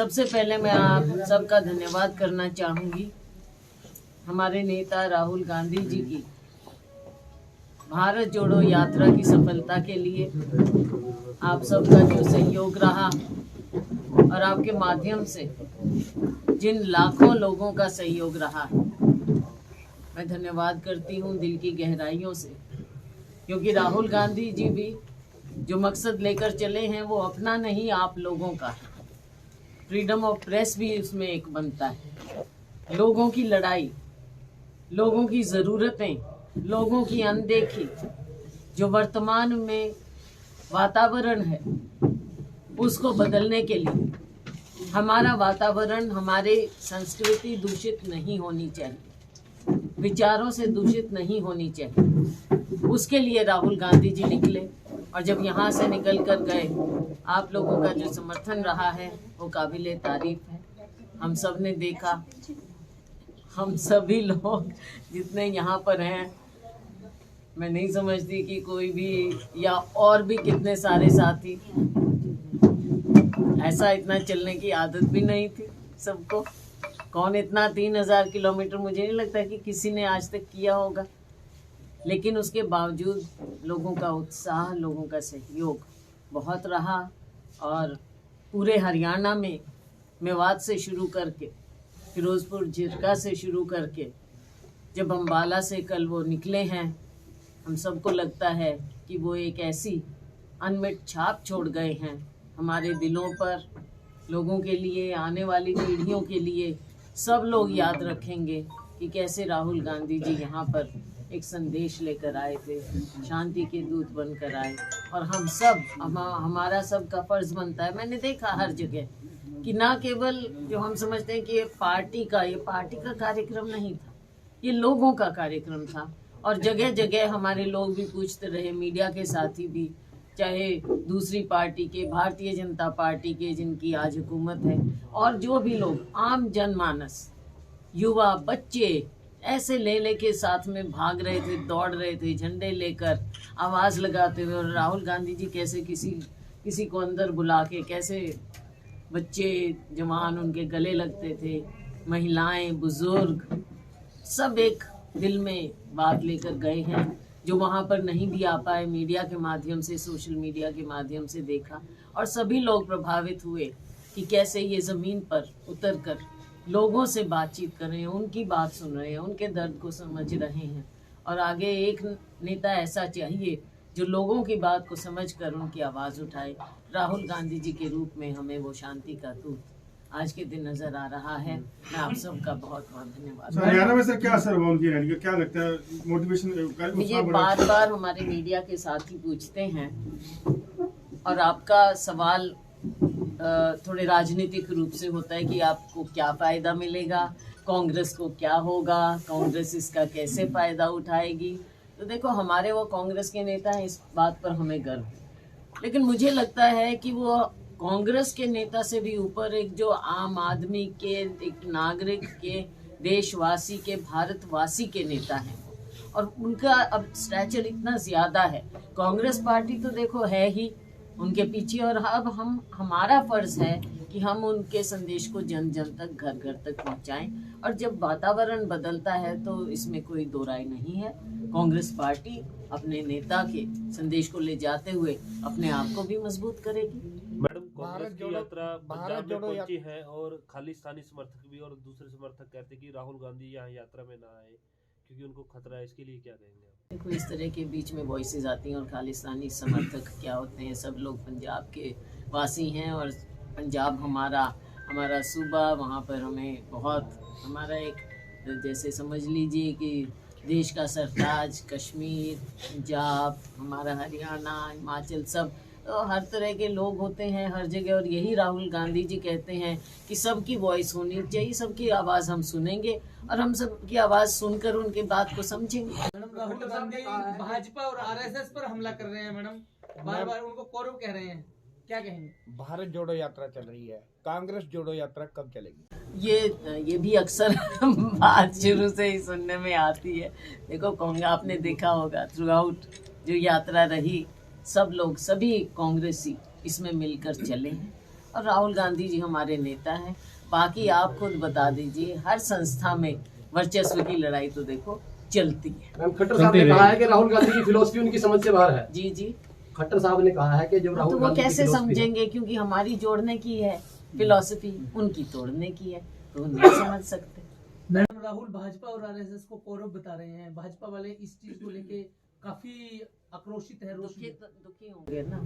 सबसे पहले मैं आप सबका धन्यवाद करना चाहूंगी हमारे नेता राहुल गांधी जी की भारत जोड़ो यात्रा की सफलता के लिए आप सबका जो सहयोग रहा और आपके माध्यम से जिन लाखों लोगों का सहयोग रहा है, मैं धन्यवाद करती हूँ दिल की गहराइयों से, क्योंकि राहुल गांधी जी भी जो मकसद लेकर चले हैं वो अपना नहीं आप लोगों का है। फ्रीडम ऑफ प्रेस भी उसमें एक बनता है। लोगों की लड़ाई, लोगों की ज़रूरतें, लोगों की अनदेखी, जो वर्तमान में वातावरण है उसको बदलने के लिए हमारा वातावरण, हमारी संस्कृति दूषित नहीं होनी चाहिए, विचारों से दूषित नहीं होनी चाहिए। उसके लिए राहुल गांधी जी निकले और जब यहाँ से निकल कर गए, आप लोगों का जो समर्थन रहा है वो काबिले तारीफ है। हम सब ने देखा, हम सभी लोग जितने यहाँ पर हैं, मैं नहीं समझती कि कोई भी या और भी कितने सारे साथी, ऐसा इतना चलने की आदत भी नहीं थी सबको। कौन इतना 3000 किलोमीटर, मुझे नहीं लगता कि किसी ने आज तक किया होगा। लेकिन उसके बावजूद लोगों का उत्साह, लोगों का सहयोग बहुत रहा और पूरे हरियाणा में मेवात से शुरू करके, फिरोजपुर झिरका से शुरू करके, जब अम्बाला से कल वो निकले हैं, हम सबको लगता है कि वो एक ऐसी अनमिट छाप छोड़ गए हैं हमारे दिलों पर। लोगों के लिए, आने वाली पीढ़ियों के लिए सब लोग याद रखेंगे कि कैसे राहुल गांधी जी यहाँ पर एक संदेश लेकर आए थे, शांति के दूत बनकर आए। और हम सब, हमारा सब का फर्ज बनता है। मैंने देखा हर जगह कि ना केवल जो हम समझते हैं कि ये पार्टी का कार्यक्रम नहीं था, ये लोगों का कार्यक्रम था। और जगह जगह हमारे लोग भी पूछते रहे, मीडिया के साथी भी, चाहे दूसरी पार्टी के, भारतीय जनता पार्टी के जिनकी आज हुकूमत है, और जो भी लोग, आम जनमानस, युवा, बच्चे ऐसे ले के साथ में भाग रहे थे, दौड़ रहे थे, झंडे लेकर आवाज़ लगाते हुए। और राहुल गांधी जी कैसे किसी को अंदर बुला के, कैसे बच्चे जवान उनके गले लगते थे, महिलाएं, बुजुर्ग, सब एक दिल में बात लेकर गए हैं। जो वहाँ पर नहीं भी आ पाए, मीडिया के माध्यम से, सोशल मीडिया के माध्यम से देखा, और सभी लोग प्रभावित हुए कि कैसे ये ज़मीन पर उतर कर लोगों से बातचीत कर रहे हैं, उनकी बात सुन रहे हैं, उनके दर्द को समझ रहे हैं। और आगे एक नेता ऐसा चाहिए जो लोगों की बात को समझकर उनकी आवाज़ उठाए। राहुल गांधी जी के रूप में हमें वो शांति का दूत आज के दिन नजर आ रहा है। मैं आप सबका बहुत बहुत धन्यवाद। हरियाणा में सर क्या असर हुआ उनकी रैली का, क्या लगता है मोटिवेशन? मुझे बार बार हमारे मीडिया के साथी पूछते हैं, और आपका सवाल थोड़े राजनीतिक रूप से होता है कि आपको क्या फ़ायदा मिलेगा, कांग्रेस को क्या होगा, कांग्रेस इसका कैसे फ़ायदा उठाएगी। तो देखो, हमारे वो कांग्रेस के नेता हैं, इस बात पर हमें गर्व है। लेकिन मुझे लगता है कि वो कांग्रेस के नेता से भी ऊपर एक जो आम आदमी के, एक नागरिक के, देशवासी के, भारतवासी के नेता हैं, और उनका अब स्टैचर इतना ज़्यादा है। कांग्रेस पार्टी तो देखो है ही उनके पीछे, और अब हमारा फर्ज है कि हम उनके संदेश को जन जन तक, घर घर तक पहुंचाएं। और जब वातावरण बदलता है तो इसमें कोई दो राय नहीं है। कांग्रेस पार्टी अपने नेता के संदेश को ले जाते हुए अपने आप को भी मजबूत करेगी। मैडम, कांग्रेस की यात्रा पंजाब में पहुंची है और खालिस्तानी समर्थक भी और दूसरे समर्थक कहते हैं कि राहुल गांधी यहाँ यात्रा में ना आए क्योंकि उनको खतरा है। इसके लिए क्या कहेंगे आप? देखो, इस तरह के बीच में वॉइसेस आती हैं, और खालिस्तानी समर्थक क्या होते हैं? सब लोग पंजाब के वासी हैं, और पंजाब हमारा सूबा, वहाँ पर हमें बहुत, हमारा एक, जैसे समझ लीजिए कि देश का सरताज, कश्मीर, पंजाब, हमारा हरियाणा, हिमाचल, सब, तो हर तरह के लोग होते हैं हर जगह। और यही राहुल गांधी जी कहते हैं कि सबकी वॉइस होनी चाहिए, सबकी आवाज़ हम सुनेंगे, और हम सबकी आवाज़ सुनकर उनकी बात को समझेंगे। मैडम, राहुल गांधी भाजपा और आरएसएस पर हमला कर रहे हैं मैडम, बार बार उनको कौरव कह रहे हैं, क्या कहेंगे? भारत जोड़ो यात्रा चल रही है, कांग्रेस जोड़ो यात्रा कब चलेगी? ये भी अक्सर बात शुरू से ही सुनने में आती है। देखो, कांग्रेस, आपने देखा होगा थ्रू आउट जो यात्रा रही, सब लोग, सभी कांग्रेसी इसमें मिलकर चले हैं। और राहुल गांधी जी हमारे नेता हैं। बाकी आप खुद बता दीजिए, हर संस्था में वर्चस्व की लड़ाई तो देखो चलती है। मैम खट्टर साहब ने कहा है कि राहुल गांधी की फिलोसफी उनकी समझ से बाहर है। जी जी, खट्टर साहब ने कहा है कि जो तो राहुल वो गांधी की कैसे philosophy है- समझेंगे, क्योंकि हमारी जोड़ने की है फिलॉसफी, उनकी तोड़ने की है, तो नहीं समझ सकते। मैडम राहुल भाजपा और आरएसएस को कौरव बता रहे हैं। भाजपा वाले इस चीज को लेके काफी आक्रोशित है, रोष में। दुखी होंगे ना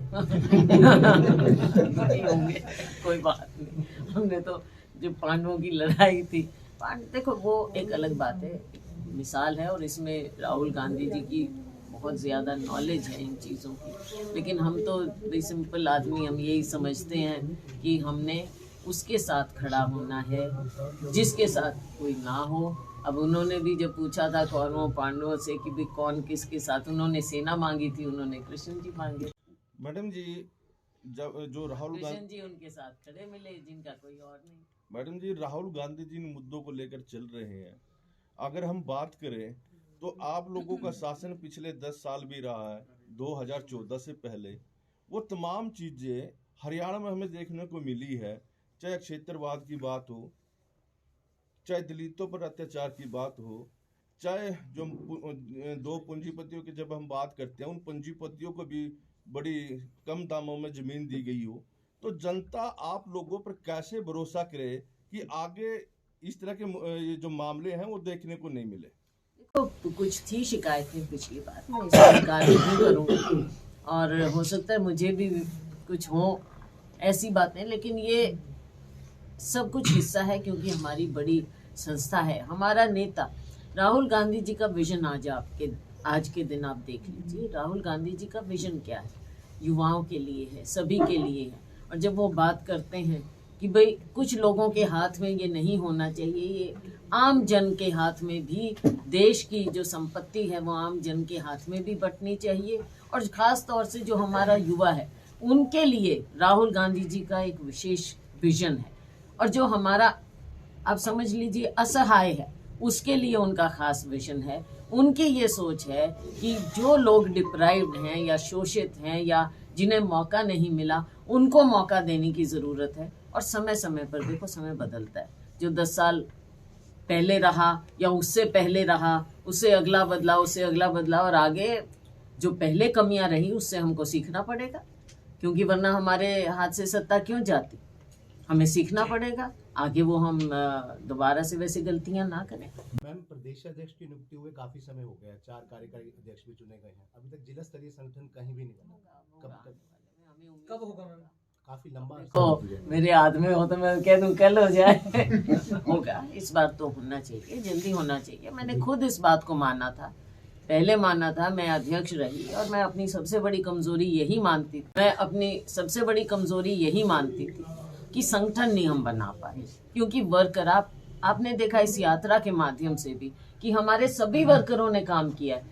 दुखी होंगे, कोई बात नहीं। हमने तो जो पांडवों की लड़ाई थी, देखो वो एक अलग बात है, मिसाल है, और इसमें राहुल गांधी जी की बहुत ज़्यादा नॉलेज है इन चीज़ों की। लेकिन हम तो बड़ी सिंपल आदमी, हम यही समझते हैं कि हमने उसके साथ खड़ा होना है जिसके साथ कोई ना हो। अब उन्होंने भी जब पूछा था कौरवों पांडवों से कि भाई कौन किसके साथ, उन्होंने सेना मांगी थी, उन्होंने कृष्ण जी मांगे। मैडम जी, जब जो राहुल कृष्ण गांधी जी उनके साथ खड़े मिले, जिनका कोई और नहीं। मैडम जी, राहुल गांधी जी इन मुद्दों को लेकर चल रहे हैं। अगर हम बात करें तो आप लोगों का शासन पिछले 10 साल भी रहा है, 2014 से पहले वो तमाम चीजें हरियाणा में हमें देखने को मिली है। चाहे क्षेत्रवाद की बात हो, चाहे दलितों पर अत्याचार की बात हो, चाहे जो दो पूंजीपतियों की जब हम बात करते हैं, उन पूंजीपतियों को भी बड़ी कम दामों में जमीन दी गई हो, तो जनता आप लोगों पर कैसे भरोसा करे कि आगे इस तरह के ये जो मामले हैं वो देखने को नहीं मिले। तो कुछ थी शिकायतें पिछली बार, मैं इसका इनकार नहीं करूँगी, और हो सकता है मुझे भी कुछ हो ऐसी बातें, लेकिन ये सब कुछ हिस्सा है क्योंकि हमारी बड़ी संस्था है। हमारा नेता राहुल गांधी जी का विजन आज के दिन आप देख लीजिए, राहुल गांधी जी का विजन क्या है, युवाओं के लिए है, सभी के लिए है। और जब वो बात करते हैं कि भाई कुछ लोगों के हाथ में ये नहीं होना चाहिए, ये आम जन के हाथ में भी, देश की जो संपत्ति है वो आम जन के हाथ में भी बंटनी चाहिए, और खास तौर से जो हमारा युवा है उनके लिए राहुल गांधी जी का एक विशेष विजन है। और जो हमारा, आप समझ लीजिए, असहाय है, उसके लिए उनका खास विजन है। उनकी ये सोच है कि जो लोग डिप्राइव्ड हैं या शोषित हैं या जिन्हें मौका नहीं मिला, उनको मौका देने की ज़रूरत है। और समय समय पर देखो, समय बदलता है, जो 10 साल पहले रहा या उससे पहले रहा, उससे अगला बदला, उससे अगला बदला, और आगे जो पहले कमियां रही उससे हमको सीखना पड़ेगा, क्योंकि वरना हमारे हाथ से सत्ता क्यों जाती। हमें सीखना पड़ेगा, आगे वो हम दोबारा से वैसे गलतियां ना करें। मैम, प्रदेश अध्यक्ष की नियुक्ति हुए काफी समय हो गया, 4 कार्यकारी अध्यक्ष भी चुने गए हैं, अभी तक जिला स्तरीय संगठन कहीं भी नहीं बना। कब होगा मैम? काफी लंबा तो मेरे हाथ में हो तो मैं कह दूं कल हो जाए होगा। इस बार तो होना चाहिए, जल्दी होना चाहिए। मैंने खुद इस बात को माना था, पहले माना था, मैं अध्यक्ष रही, और मैं अपनी सबसे बड़ी कमजोरी यही मानती थी, कि संगठन नहीं हम बना पाए। क्योंकि वर्कर, आपने देखा इस यात्रा के माध्यम से भी कि हमारे सभी वर्करों ने काम किया है।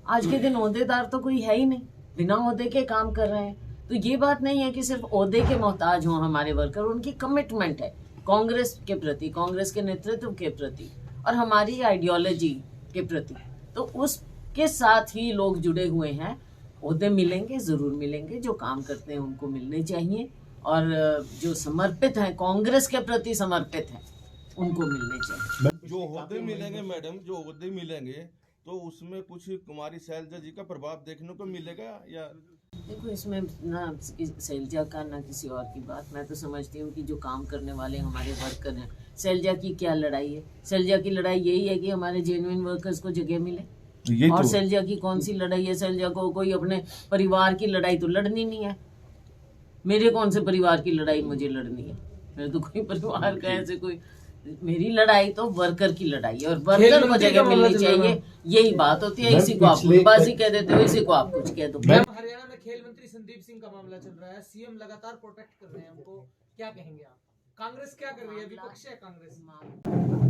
आज के दिन ओहदेदार तो कोई है ही नहीं, बिना ओहदे के काम कर रहे हैं। तो ये बात नहीं है कि सिर्फ ओहदे के मोहताज हों हमारे वर्कर, उनकी कमिटमेंट है कांग्रेस के प्रति, कांग्रेस के नेतृत्व के प्रति और हमारी आइडियोलॉजी के प्रति। तो उसके साथ ही लोग जुड़े हुए हैं। ओहदे मिलेंगे, जरूर मिलेंगे, जो काम करते हैं उनको मिलने चाहिए, और जो समर्पित हैं, कांग्रेस के प्रति समर्पित हैं, उनको मिलने चाहिए। जो ओहदे मिलेंगे मैडम, जो ओहदे मिलेंगे तो उसमें कुछ कुमारी शैलजा जी का प्रभाव देखने को मिलेगा या? देखो, इसमें ना शैलजा का ना किसी और की बात। मैं तो समझती हूँ कि जो काम करने वाले हमारे वर्कर हैं, शैलजा की क्या लड़ाई है? शैलजा की लड़ाई यही है कि हमारे जेन्युइन वर्कर्स को जगह मिले। और शैलजा की कौन सी लड़ाई है? शैलजा को कोई अपने परिवार की लड़ाई तो लड़नी नहीं है। मेरे कौन से परिवार की लड़ाई मुझे लड़नी है? मेरे तो कोई परिवार का ऐसे कोई, मेरी लड़ाई तो वर्कर की लड़ाई है, और वर्कर को जगह मिलनी चाहिए। यही बात होती है। इसी को आप गुटबाजी कह देते हो, इसी को आप कुछ कह दो। हरियाणा में खेल मंत्री संदीप सिंह का मामला चल रहा है, सीएम लगातार प्रोटेक्ट कर रहे हैं हमको, क्या कहेंगे आप? कांग्रेस क्या कर रही है? विपक्ष है कांग्रेस।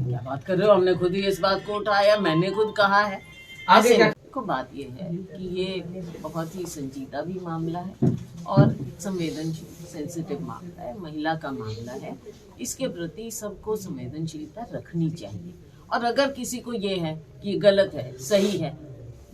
क्या बात कर रहे हो? हमने खुद ही इस बात को उठाया, मैंने खुद कहा है। आगे क्या? देखो, बात ये है कि ये बहुत ही संजीदा भी मामला है और संवेदनशील, सेंसिटिव मामला है, महिला का मामला है। इसके प्रति सबको संवेदनशीलता रखनी चाहिए। और अगर किसी को ये है कि गलत है, सही है,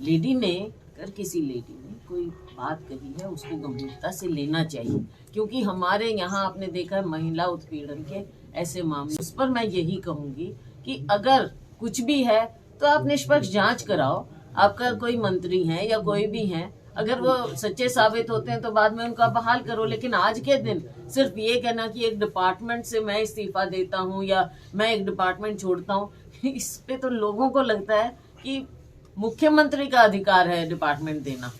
लेडी ने, अगर किसी लेडी ने कोई बात कही है उसको गंभीरता से लेना चाहिए, क्योंकि हमारे यहाँ आपने देखा है महिला उत्पीड़न के ऐसे मामले। उस पर मैं यही कहूंगी कि अगर कुछ भी है तो आप निष्पक्ष जांच कराओ। आपका कोई मंत्री है या कोई भी है, अगर वो सच्चे साबित होते हैं तो बाद में उनका बहाल करो। लेकिन आज के दिन सिर्फ ये कहना कि एक डिपार्टमेंट से मैं इस्तीफा देता हूँ या मैं एक डिपार्टमेंट छोड़ता हूँ, इस पे तो लोगों को लगता है कि मुख्यमंत्री का अधिकार है डिपार्टमेंट देना।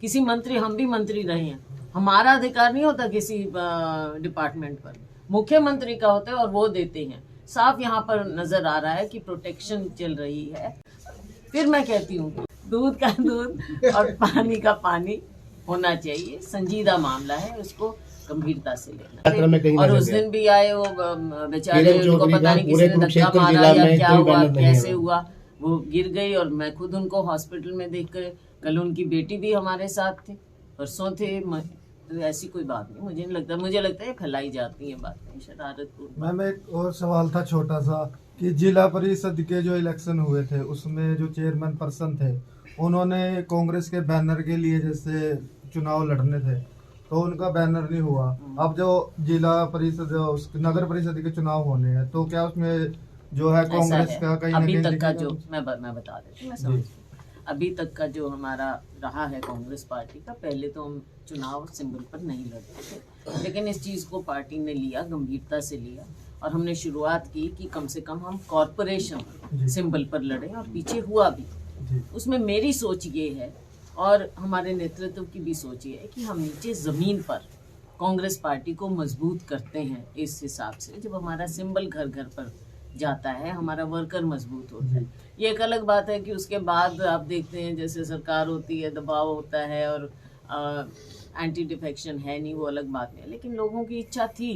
किसी मंत्री, हम भी मंत्री रहे हैं, हमारा अधिकार नहीं होता किसी डिपार्टमेंट पर, मुख्यमंत्री का होता है और वो देते हैं। साफ यहाँ पर नजर आ रहा है कि प्रोटेक्शन चल रही है। फिर मैं कहती हूँ दूध का दूध और पानी का पानी होना चाहिए। संजीदा मामला है, उसको गंभीरता से लेना। और उस दिन भी आए वो बेचारे, उनको पता नहीं किसी ने धक्का मारा या क्या हुआ, कैसे हुआ, वो गिर गई और मैं खुद उनको हॉस्पिटल में देख कर, कल उनकी बेटी भी हमारे साथ थे, परसों थे। तो ऐसी कोई बात नहीं, मुझे नहीं लगता, मुझे लगता है फैलाई जाती है बातें शरारतपूर्ण। मैम एक और सवाल था छोटा सा कि जिला परिषद के जो इलेक्शन हुए थे उसमें जो चेयरमैन पर्सन थे उन्होंने कांग्रेस के बैनर के लिए जैसे चुनाव लड़ने थे तो उनका बैनर नहीं हुआ। अब जो जिला परिषद नगर परिषद के चुनाव होने हैं तो क्या उसमें जो है कांग्रेस का कहीं अभी तक का जो मैं बता देती हूँ, अभी तक का जो हमारा रहा है कांग्रेस पार्टी का, पहले तो हम चुनाव सिंबल पर नहीं लड़ते थे, लेकिन इस चीज़ को पार्टी ने लिया, गंभीरता से लिया और हमने शुरुआत की कि कम से कम हम कॉरपोरेशन सिंबल पर लड़े और पीछे हुआ भी। उसमें मेरी सोच ये है और हमारे नेतृत्व की भी सोच ये है कि हम नीचे ज़मीन पर कांग्रेस पार्टी को मजबूत करते हैं। इस हिसाब से जब हमारा सिंबल घर घर पर जाता है, हमारा वर्कर मजबूत होता है। ये एक अलग बात है कि उसके बाद आप देखते हैं जैसे सरकार होती है, दबाव होता है और एंटी डिफेक्शन है नहीं, वो अलग बात है। लेकिन लोगों की इच्छा थी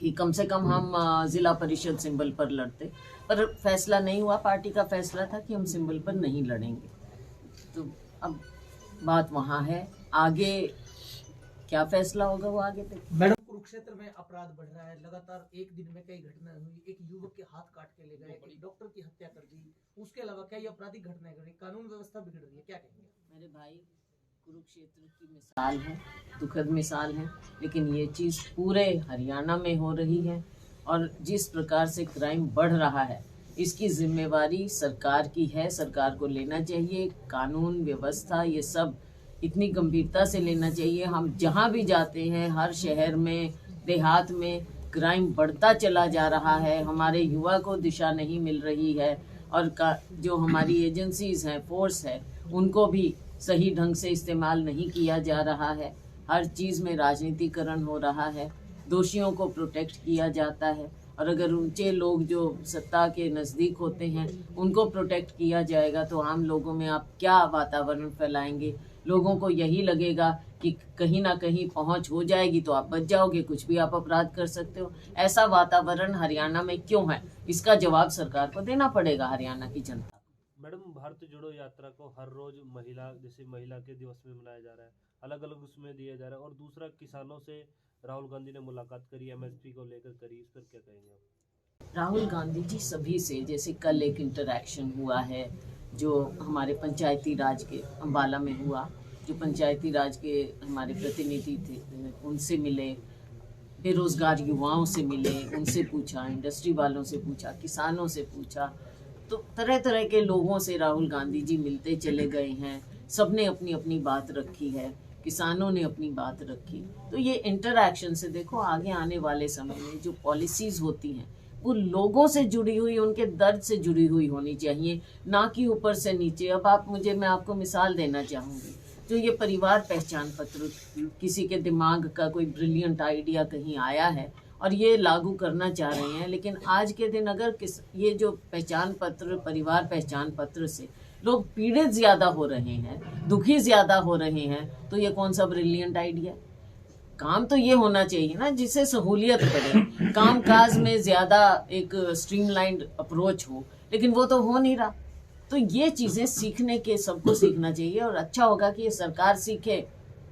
कि कम से कम हम जिला परिषद सिंबल पर लड़ते, पर फैसला नहीं हुआ। पार्टी का फैसला था कि हम सिंबल पर नहीं लड़ेंगे। तो अब बात वहाँ है, आगे क्या फैसला होगा वो आगे देखते। मैडम, कुरुक्षेत्र में अपराध बढ़ रहा है, लगातार एक दिन में कई घटनाएं हुई। एक युवक के हाथ काट के ले गए, एक डॉक्टर की हत्या कर दी। उसके अलावा कई आपराधिक घटनाएं घटी, कानून व्यवस्था बिगड़ रही है, क्या कहेंगे? मेरे भाई, कुरुक्षेत्र की मिसाल है, दुखद मिसाल है, लेकिन ये चीज़ पूरे हरियाणा में हो रही है और जिस प्रकार से क्राइम बढ़ रहा है इसकी जिम्मेवारी सरकार की है, सरकार को लेना चाहिए। कानून व्यवस्था ये सब इतनी गंभीरता से लेना चाहिए। हम जहाँ भी जाते हैं, हर शहर में, देहात में क्राइम बढ़ता चला जा रहा है। हमारे युवा को दिशा नहीं मिल रही है और जो हमारी एजेंसीज हैं, फोर्स है, उनको भी सही ढंग से इस्तेमाल नहीं किया जा रहा है। हर चीज़ में राजनीतिकरण हो रहा है, दोषियों को प्रोटेक्ट किया जाता है और अगर ऊंचे लोग जो सत्ता के नज़दीक होते हैं उनको प्रोटेक्ट किया जाएगा तो आम लोगों में आप क्या वातावरण फैलाएंगे। लोगों को यही लगेगा कि कहीं ना कहीं पहुंच हो जाएगी तो आप बच जाओगे, कुछ भी आप अपराध कर सकते हो। ऐसा वातावरण हरियाणा में क्यों है, इसका जवाब सरकार को देना पड़ेगा, हरियाणा की जनता। मैडम, भारत जोड़ो यात्रा को हर रोज महिला के दिवस में मनाया जा रहा है, अलग अलग उसमें दिया जा रहा है। और दूसरा, किसानों से राहुल गांधी ने मुलाकात करी, एमएसपी को लेकर करी, इस पर क्या कहेंगे आप? राहुल गांधी जी सभी से, जैसे कल एक इंटरैक्शन हुआ है जो हमारे पंचायती राज के अम्बाला में हुआ, जो पंचायती राज के हमारे प्रतिनिधि थे उनसे मिले, बेरोजगार युवाओं से मिले, उनसे पूछा, इंडस्ट्री वालों से पूछा, किसानों से पूछा, तो तरह तरह के लोगों से राहुल गांधी जी मिलते चले गए हैं। सबने अपनी अपनी बात रखी है, किसानों ने अपनी बात रखी। तो ये इंटरैक्शन से देखो आगे आने वाले समय में जो पॉलिसीज होती हैं वो लोगों से जुड़ी हुई, उनके दर्द से जुड़ी हुई होनी चाहिए, ना कि ऊपर से नीचे। अब मैं आपको मिसाल देना चाहूँगी, जो ये परिवार पहचान पत्र, किसी के दिमाग का कोई ब्रिलियंट आइडिया कहीं आया है और ये लागू करना चाह रहे हैं, लेकिन आज के दिन अगर ये जो पहचान पत्र, परिवार पहचान पत्र से लोग पीड़ित ज़्यादा हो रहे हैं, दुखी ज़्यादा हो रहे हैं, तो ये कौन सा ब्रिलियंट आइडिया? काम तो ये होना चाहिए ना जिससे सहूलियत पड़े, काम काज में ज़्यादा एक स्ट्रीमलाइंड अप्रोच हो, लेकिन वो तो हो नहीं रहा। तो ये चीज़ें सीखने के, सबको सीखना चाहिए और अच्छा होगा कि ये सरकार सीखे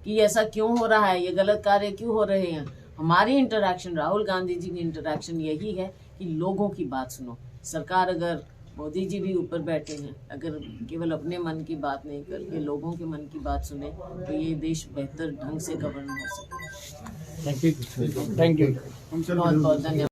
कि ऐसा क्यों हो रहा है, ये गलत कार्य क्यों हो रहे हैं। हमारी इंटरैक्शन, राहुल गांधी जी की इंटरैक्शन यही है कि लोगों की बात सुनो। सरकार अगर मोदी जी भी ऊपर बैठे हैं, अगर केवल अपने मन की बात नहीं करके लोगों के मन की बात सुने तो ये देश बेहतर ढंग से गवर्न हो सकता है। Thank you. बहुत बहुत धन्यवाद।